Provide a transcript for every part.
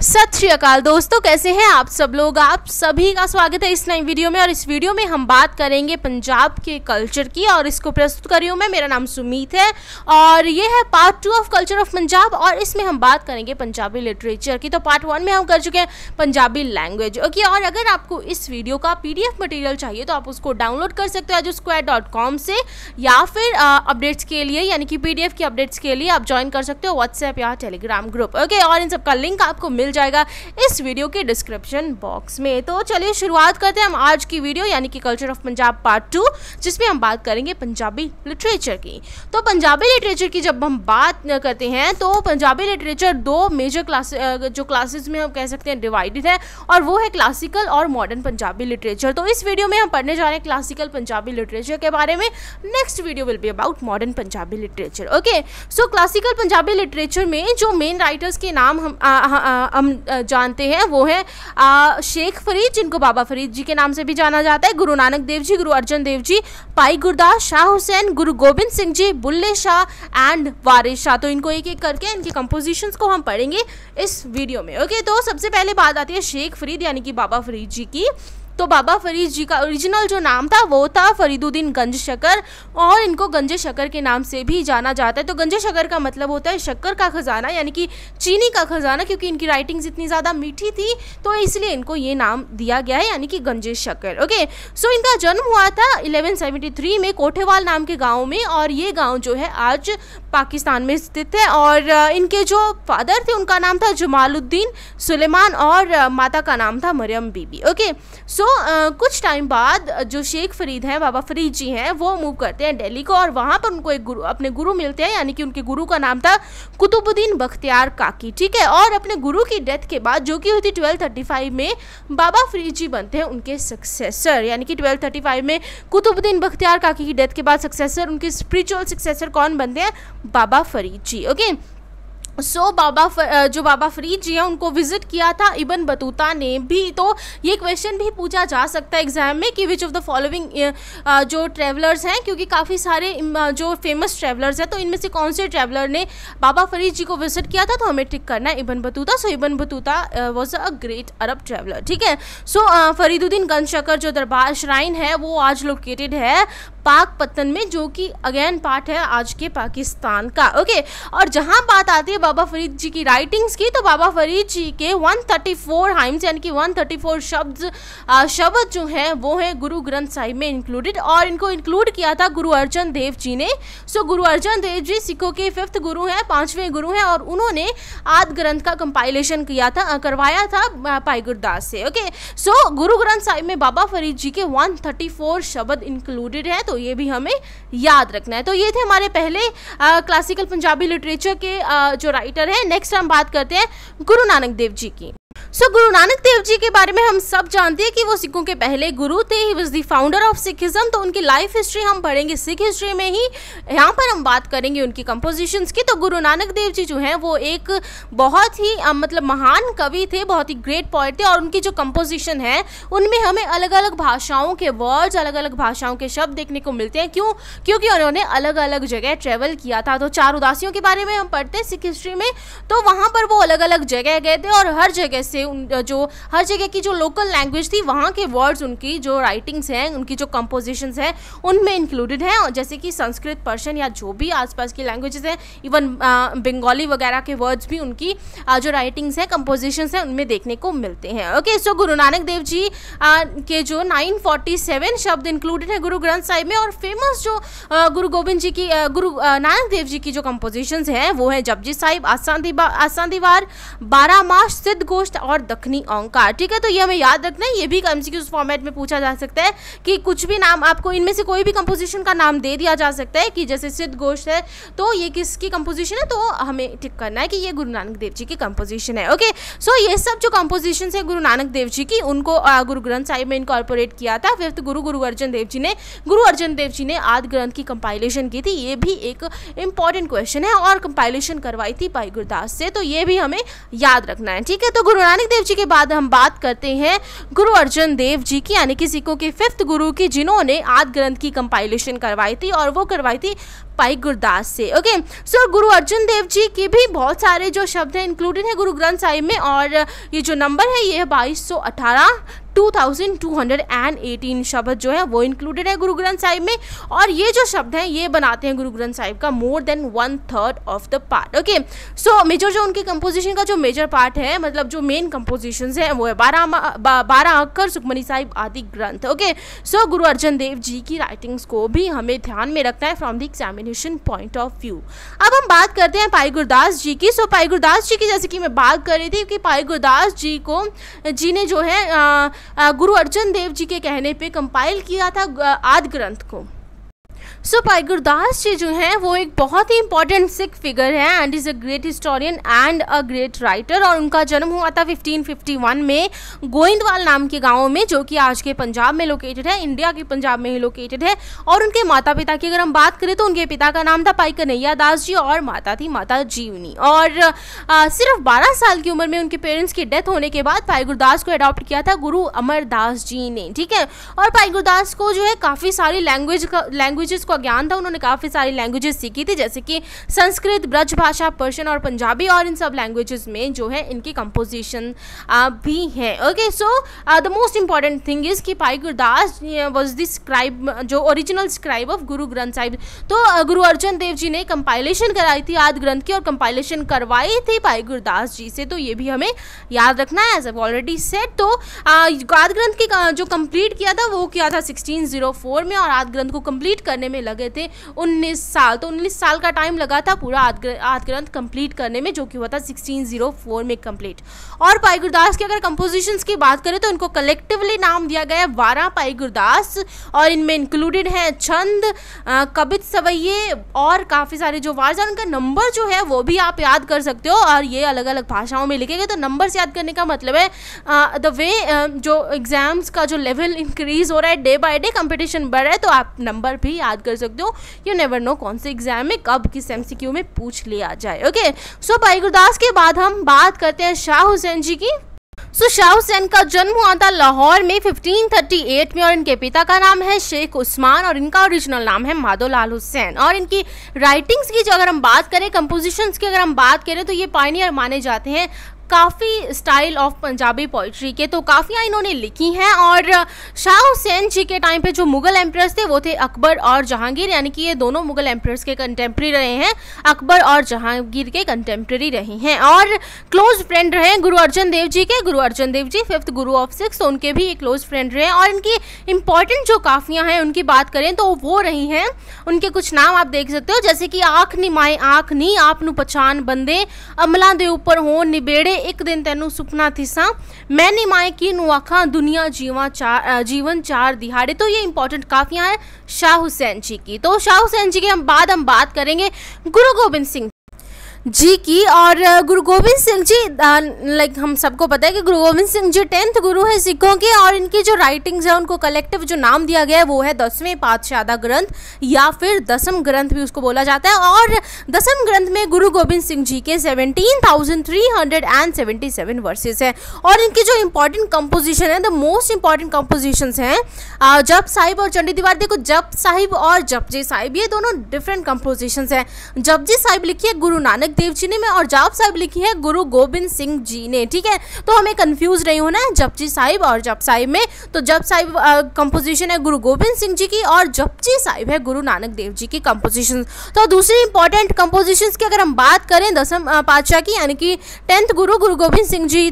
सत श्री अकाल दोस्तों, कैसे हैं आप सब लोग। आप सभी का स्वागत है इस नई वीडियो में। और इस वीडियो में हम बात करेंगे पंजाब के कल्चर की और इसको प्रस्तुत कर रही हूँ मैं। मेरा नाम सुमीत है और ये है part 2 of culture of Punjab और इसमें हम बात करेंगे पंजाबी लिटरेचर की। तो पार्ट 1 में हम कर चुके हैं पंजाबी लैंग्वेज। ओके, और अगर आपको इस वीडियो का PDF मटेरियल चाहिए तो आप उसको डाउनलोड कर सकते हो ajosquare.com से, या फिर अपडेट्स के लिए यानी कि PDF की अपडेट्स के लिए आप ज्वाइन कर सकते हो व्हाट्सएप या टेलीग्राम ग्रुप। ओके, और इन सब का लिंक आपको मिल जाएगा इस वीडियो के डिस्क्रिप्शन बॉक्स में। तो चलिए शुरुआत करते हैं हम आज की वीडियो यानी कि कल्चर ऑफ पंजाब पार्ट 2, जिसमें हम बात करेंगे पंजाबी लिटरेचर की। तो पंजाबी लिटरेचर की जब हम बात करते हैं तो पंजाबी लिटरेचर दो मेजर क्लासेस में हम कह सकते हैं डिवाइडेड है, और वो है क्लासिकल और मॉडर्न पंजाबी लिटरेचर। तो इस वीडियो में हम पढ़ने जा रहे हैं क्लासिकल पंजाबी लिटरेचर के बारे में। Next video will be about modern Punjabi literature. Okay, so classical Punjabi literature में जो मेन राइटर्स के नाम हम जानते हैं वो है शेख फरीद, जिनको बाबा फरीद जी के नाम से भी जाना जाता है, गुरु नानक देव जी, गुरु अर्जन देव जी, भाई गुरदास, शाह हुसैन, गुरु गोबिंद सिंह जी, बुल्ले शाह एंड वारिस शाह। तो इनको एक एक करके इनकी कंपोजिशंस को हम पढ़ेंगे इस वीडियो में। ओके, तो सबसे पहले बात आती है शेख फरीद यानी कि बाबा फरीद जी की। तो बाबा फरीद जी का ओरिजिनल जो नाम था वो था फरीदुद्दीन गंज शकर, और इनको गंजे शकर के नाम से भी जाना जाता है। तो गंजे शकर का मतलब होता है शक्कर का खजाना यानी कि चीनी का खजाना, क्योंकि इनकी राइटिंग्स इतनी ज़्यादा मीठी थी तो इसलिए इनको ये नाम दिया गया है यानी कि गंजे शकर। ओके, सो इनका जन्म हुआ था 1173 में कोठेवाल नाम के गाँव में, और ये गाँव जो है आज पाकिस्तान में स्थित है। और इनके जो फादर थे उनका नाम था जमालुद्दीन सुलेमान और माता का नाम था मरियम बीबी। ओके, सो कुछ टाइम बाद जो शेख फरीद हैं, बाबा फरीद जी हैं, वो मूव करते हैं दिल्ली को, और वहाँ पर उनको एक अपने गुरु मिलते हैं यानी कि उनके गुरु का नाम था कुतुबुद्दीन बख्तियार काकी। ठीक है, और अपने गुरु की डेथ के बाद जो कि हुई थी 1235 में, बाबा फरीद जी बनते हैं उनके सक्सेसर यानी कि 1235 में कुतुबुद्दीन बख्तियार काकी की डेथ के बाद सक्सेसर, उनके स्पिरिचुअल सक्सेसर कौन बनते हैं? बाबा फरीद जी। ओके, सो जो बाबा फरीद जी हैं उनको विजिट किया था इब्न बतूता ने भी। तो ये क्वेश्चन भी पूछा जा सकता है एग्जाम में कि विच ऑफ द फॉलोइंग जो ट्रैवलर्स हैं, क्योंकि काफ़ी सारे जो फेमस ट्रैवलर्स हैं, तो इनमें से कौन से ट्रैवलर ने बाबा फरीद जी को विजिट किया था? तो हमें टिक करना है Ibn Battuta. So Ibn Battuta was a great Arab traveller. ठीक है, सो फरीदुद्दीन गंज शकर जो दरबार श्राइन है वो आज लोकेटेड है पाकपत्तन में, जो कि अगेन पार्ट है आज के पाकिस्तान का। ओके, और जहां बात आती है बाबा फरीद जी की राइटिंग्स की, तो बाबा फरीद जी के 134 हाइम्स यानी कि 134 शब्द जो हैं वो है गुरु ग्रंथ साहिब में इंक्लूडेड, और इनको इंक्लूड किया था गुरु अर्जन देव जी ने। सो गुरु अर्जन देव जी सिखों के 5th गुरु हैं, 5वें गुरु हैं, और उन्होंने आदि ग्रंथ का कंपाइलेशन करवाया था भाई गुरदास से। ओके, सो गुरु ग्रंथ साहिब में बाबा फरीद जी के 134 शब्द इंक्लूडेड है, तो ये भी हमें याद रखना है। तो ये थे हमारे पहले क्लासिकल पंजाबी लिटरेचर के जो राइटर हैं। नेक्स्ट हम बात करते हैं गुरु नानक देव जी की। सो गुरु नानक देव जी के बारे में हम सब जानते हैं कि वो सिखों के पहले गुरु थे। He was the founder of Sikhism. तो उनकी लाइफ हिस्ट्री हम पढ़ेंगे सिख हिस्ट्री में ही। यहाँ पर हम बात करेंगे उनकी कंपोजिशंस की। तो गुरु नानक देव जी जो हैं वो एक बहुत ही मतलब महान कवि थे, बहुत ही ग्रेट पोएट थे, और उनकी जो कंपोजिशन है उनमें हमें अलग अलग भाषाओं के वर्ड्स, अलग अलग भाषाओं के शब्द देखने को मिलते हैं। क्यों? क्योंकि उन्होंने अलग अलग जगह ट्रेवल किया था। तो 4 उदासियों के बारे में हम पढ़ते हैं सिख हिस्ट्री में, तो वहाँ पर वो अलग अलग जगह गए थे, और हर जगह से हर जगह की जो लोकल लैंग्वेज थी वहाँ के वर्ड्स, उनकी जो राइटिंग्स हैं, उनकी जो कंपोजिशंस हैं उनमें इंक्लूडेड हैं, और जैसे कि संस्कृत, पर्शियन या जो भी आसपास की लैंग्वेजेस हैं, इवन बंगाली वगैरह के वर्ड्स भी उनकी जो राइटिंग्स हैं, कंपोजिशंस हैं, उनमें देखने को मिलते हैं। ओके, सो गुरु नानक देव जी के जो 947 शब्द इंक्लूडेड हैं गुरु ग्रंथ साहिब में, और फेमस जो गुरु गोबिंद जी की गुरु नानक देव जी की जो कंपोजिशंस हैं वो है जपजी साहिब, आसान दीवार, 12 माह, सिद्ध गोष्ठ और दखनी ओंकार। ठीक है, तो ये हमें याद रखना है। ये भी MCQ फॉर्मेट में पूछा जा सकता है कि कुछ भी नाम आपको इनमें से कोई भी कंपोजिशन का नाम दे दिया जा सकता है, कि जैसे सिद्ध गोष्ठ है तो ये किसकी कंपोजिशन है, तो हमें टिक करना है कि ये गुरु नानक देव जी की कंपोजिशन है। ओके, सो ये सब जो कंपोजिशन है गुरु नानक देव जी की, उनको गुरु ग्रंथ साहिब में इनकॉर्पोरेट किया था 5th गुरु अर्जन देव जी ने आदि ग्रंथ की कंपाइलेशन की थी। ये भी एक इंपॉर्टेंट क्वेश्चन है, और कंपाइलेशन करवाई थी भाई गुरदास से, तो ये भी हमें याद रखना है। ठीक है, तो गुरु गुरु नानक देव जी के बाद हम बात करते हैं गुरु अर्जन देव जी की, यानी कि सिखों के 5th गुरु की, जिन्होंने आदि ग्रंथ की कंपाइलेशन करवाई थी और वो करवाई थी भाई गुरदास से। ओके, सो गुरु अर्जन देव जी के भी बहुत सारे जो शब्द हैं इंक्लूडेड है गुरु ग्रंथ साहिब में, और ये जो नंबर है ये है 2218, 2218 शब्द जो है वो इंक्लूडेड है गुरु ग्रंथ साहिब में, और ये जो शब्द हैं ये बनाते हैं गुरु ग्रंथ साहिब का more than 1/3 of the part. Okay, so major जो उनके कंपोजिशन का जो मेजर पार्ट है, मतलब जो मेन कंपोजिशंस है वो है 12 अक्षर, सुखमनी साहिब आदि ग्रंथ। ओके, सो गुरु अर्जन देव जी की राइटिंग्स को भी हमें ध्यान में रखना है from the examination point of view. अब हम बात करते हैं भाई गुरदास जी की। सो भाई गुरदास जी की जैसे कि मैं बात कर रही थी कि भाई गुरदास जी ने जो है गुरु अर्जन देव जी के कहने पे कंपाइल किया था आदि ग्रंथ को। सो भाई गुरदास जी जो हैं वो एक बहुत ही इंपॉर्टेंट सिख फिगर है and is a great historian and a great writer, और उनका जन्म हुआ था 1551 में गोइंदवाल नाम के गांव में, जो कि आज के पंजाब में लोकेटेड है, इंडिया के पंजाब में ही लोकेटेड है। और उनके माता पिता की अगर हम बात करें तो उनके पिता का नाम था भाई कन्हैया दास जी और माता थी माता जीवनी। और सिर्फ 12 साल की उम्र में उनके पेरेंट्स की डेथ होने के बाद भाई गुरदास को अडॉप्ट किया था गुरु अमरदास जी ने। ठीक है, और भाई गुरदास को जो है काफ़ी सारी लैंग्वेजेस का ज्ञान था, उन्होंने काफ़ी सारी लैंग्वेजेस सीखी थी, जैसे कि संस्कृत, ब्रज भाषा, पर्शियन और पंजाबी, और इन सब लैंग्वेजेस में जो है इनकी कंपोजिशन भी है। Okay, so the most important thing is कि भाई गुरदास वाज द स्क्राइब, जो ओरिजिनल स्क्राइब ऑफ गुरु ग्रंथ साहिब। तो गुरु अर्जन देव जी ने कंपाइलेशन कराई थी आदि ग्रंथ की, और कंपाइलेशन करवाई थी भाई गुरदास जी से, तो ये भी हमें याद रखना है एज आई ऑलरेडी सेड। तो आदि ग्रंथ की जो कंप्लीट किया था वो किया था 1604 में, और आदि ग्रंथ को कंप्लीट करने में लगे थे 19 साल। तो 19 साल का टाइम लगा था पूरा आदि ग्रंथ कंप्लीट करने में, जो कि हुआ था 1604 में कंप्लीट। और भाई गुरदास के अगर कंपोजिशंस की बात करें तो इनको कलेक्टिवली नाम दिया गया है 12 भाई गुरदास, और इनमें इंक्लूडेड है छंद, कबित, सवैये और काफ़ी सारे जो वार्स हैं। उनका नंबर जो है वो भी आप याद कर सकते हो, और ये अलग अलग भाषाओं में लिखे गए। तो नंबर्स याद करने का मतलब है द वे जो एग्जाम्स का जो लेवल इंक्रीज हो रहा है, डे बाय डे कंपटीशन बढ़ रहा है, तो आप नंबर भी याद कर सकते हो। यू नेवर नो कौन से एग्जाम में कब किस MCQ में पूछ लिया जाए। ओके, सो भाई गुरदास के बाद हम बात करते हैं शाह हुसैन जी की। सो शाह हुसैन का जन्म हुआ था लाहौर में 1538 में, और इनके पिता का नाम है शेख उस्मान और इनका ओरिजिनल नाम है माधोलाल हुसैन। और इनकी राइटिंग्स की जो अगर हम बात करें, कंपोजिशंस की अगर हम बात करें, तो ये पायनियर माने जाते हैं काफ़ी स्टाइल ऑफ पंजाबी पोइट्री के, तो काफ़ियाँ इन्होंने लिखी हैं। और शाह हुसैन जी के टाइम पे जो मुग़ल एम्परर्स थे वो थे अकबर और जहांगीर, यानी कि ये दोनों मुग़ल एम्परर्स के कंटेम्प्रेरी रहे हैं, अकबर और जहांगीर के कंटेम्प्रेरी रहे हैं, और क्लोज फ्रेंड रहे हैं गुरु अर्जन देव जी के। Guru Arjan Dev ji 5th Guru of six, तो उनके भी एक क्लोज फ्रेंड रहे हैं। और इनकी इंपॉर्टेंट जो काफ़ियाँ हैं उनकी बात करें तो वो रही हैं, उनके कुछ नाम आप देख सकते हो, जैसे कि आँख निमाए आँख नी आप नू पछान बंदे, अमलों दे उपर हो निबेड़े, एक दिन तेनू सुपना थिसा, मैं निमाए की नू आखा दुनिया जीवन चार दिहाड़े। तो ये इंपॉर्टेंट काफियां हैं शाह हुसैन जी की। तो शाह हुसैन जी के बाद हम बात करेंगे गुरु गोबिंद सिंह जी की। और गुरु गोबिंद सिंह जी लाइक हम सबको पता है कि गुरु गोबिंद सिंह जी 10th गुरु है सिखों के, और इनकी जो राइटिंग्स है उनको कलेक्टिव जो नाम दिया गया है वो है 10वें पातशाह ग्रंथ, या फिर 10म ग्रंथ भी उसको बोला जाता है। और 10म ग्रंथ में गुरु गोबिंद सिंह जी के 17,377 वर्सेस हैं। और इनकी जो इंपॉर्टेंट कंपोजिशन है, द मोस्ट इंपॉर्टेंट कंपोजिशंस हैं जप साहिब और चंडी दीवार। देखो, जप साहिब और जपजी साहिब ये दोनों डिफरेंट कंपोजिशंस हैं। जपजी साहिब लिखी है गुरु नानक देव जी ने में, और जाप साहिब लिखी है गुरु गोबिंद सिंह जी ने। ठीक है, तो हमें कंफ्यूज नहीं होना है जपजी साहिब और जप साहिब में। तो जप साहिब कंपोजिशन है गुरु गोबिंद सिंह जी की, और जपजी साहिब है गुरु नानक देव जी की कंपोजिशन। तो दूसरी इंपॉर्टेंट कंपोजिशंस की अगर हम बात करें 10म पातशाह की, यानी कि 10th गुरु गोबिंद सिंह जी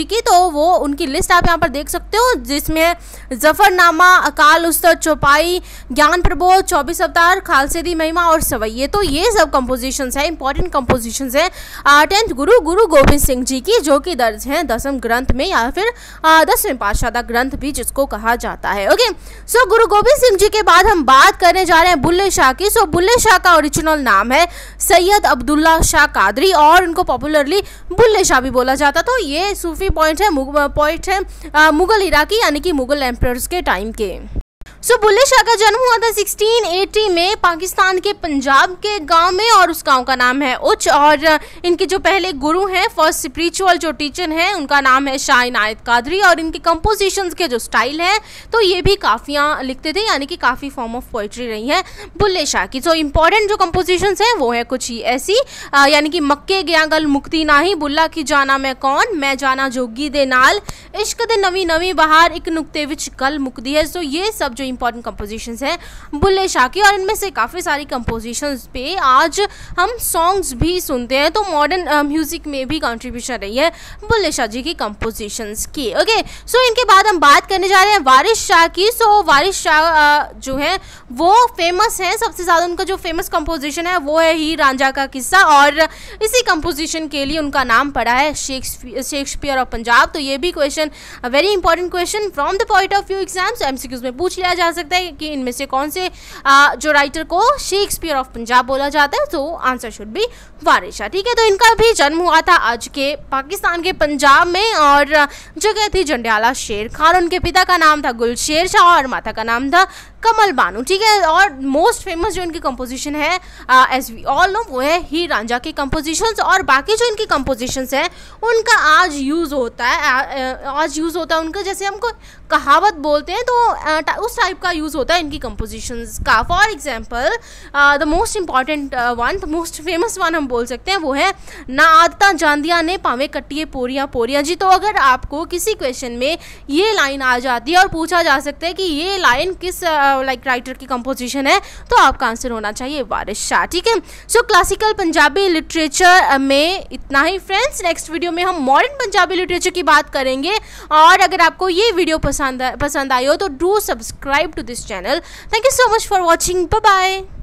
की, तो वो उनकी लिस्ट आप यहाँ पर देख सकते हो, जिसमें है जफरनामा, अकाल उस्तत, चौपाई, ज्ञान प्रबोध, 24 अवतार, खालसे दी महिमा और सवैये। तो ये सब कंपोजिशंस है, इंपॉर्टेंट कंपोजिशंस है 10th गुरु गोबिंद सिंह जी की, जो कि दर्ज हैं 10म ग्रंथ में, या फिर 10वें पातशाह ग्रंथ भी जिसको कहा जाता है। ओके, सो गुरु गोबिंद सिंह जी के बाद हम बात करने जा रहे हैं बुल्ले शाह की। सो बुल्ले शाह का ओरिजिनल नाम है सैयद अब्दुल्ला शाह कादरी, और उनको पॉपुलरली बुल्ले शाह भी बोला जाता। तो ये सूफी पॉइंट है मुगल इराकी, यानी कि मुगल एम्परर्स के टाइम के। सो बुल्ले शाह का जन्म हुआ था 1680 में पाकिस्तान के पंजाब के गांव में, और उस गांव का नाम है उच्च। और इनके जो पहले गुरु हैं, फर्स्ट स्पिरिचुअल जो टीचर हैं, उनका नाम है शाह इनायत कादरी। और इनके कंपोजिशंस के जो स्टाइल है तो ये भी काफ़ियाँ लिखते थे, यानी कि काफ़ी फॉर्म ऑफ पोइट्री रही है बुल्ले शाह की। सो इंपॉर्टेंट जो कंपोजिशंस हैं वो है कुछ ही ऐसी, यानी कि मक्के गया गल मुक्ति नाही, बुल्ला की जाना मैं कौन, मैं जाना जोगी दे नाल, इश्क दे नवी नवी बहार, एक नुक्ते विच गल मुक्ति है। सो ये सब जो इंपॉर्टेंट कंपोजिशंस हैं बुल्ले शाह की, और इनमें से काफ़ी सारी कंपोजिशंस पे आज हम सॉन्ग्स भी सुनते हैं। तो मॉडर्न म्यूज़िक में भी कंट्रीब्यूशन रही है बुल्ले शाह जी की कंपोजिशंस की। ओके, सो इनके बाद हम बात करने जा रहे हैं वारिस शाह की। सो वारिस शाह जो है वो फेमस है, सबसे ज़्यादा उनका जो फेमस कंपोजिशन है वो है हीर रांझा का किस्सा, और इसी कंपोजिशन के लिए उनका नाम पड़ा है शेक्सपियर ऑफ पंजाब। तो ये भी question very important question from the point of view exams, MCQs में पूछ लिया जा सकता है कि इनमें से कौन से जो राइटर को शेक्सपियर ऑफ पंजाब बोला जाता है। तो आंसर शुड बी वारिस शाह। ठीक है, तो इनका भी जन्म हुआ था आज के पाकिस्तान के पंजाब में, और जगह थी जंडियाला शेर खान। उनके पिता का नाम था गुलशेर शाह और माता का नाम था कमल बानू। ठीक है, और मोस्ट फेमस जो इनकी कंपोजिशन है एज वी ऑल नो वो है हीर रांझा की कंपोजिशंस। और बाकी जो इनकी कंपोजिशंस हैं उनका आज यूज़ होता है उनका, जैसे हमको कहावत बोलते हैं तो उस टाइप का यूज़ होता है इनकी कंपोजिशंस का। For example the most important one, the most famous one हम बोल सकते हैं वो है ना आदता जांदिया ने पावे कट्टिए पोरियाँ पोरियाँ जी। तो अगर आपको किसी क्वेश्चन में ये लाइन आ जाती है और पूछा जा सकता है कि ये लाइन किस राइटर की कंपोजिशन है, तो आपका आंसर होना चाहिए वारिस शाह। ठीक है, सो क्लासिकल पंजाबी लिटरेचर में इतना ही फ्रेंड्स। नेक्स्ट वीडियो में हम मॉडर्न पंजाबी लिटरेचर की बात करेंगे, और अगर आपको ये वीडियो पसंद आई हो तो do subscribe to this channel. Thank you so much for watching, bye bye.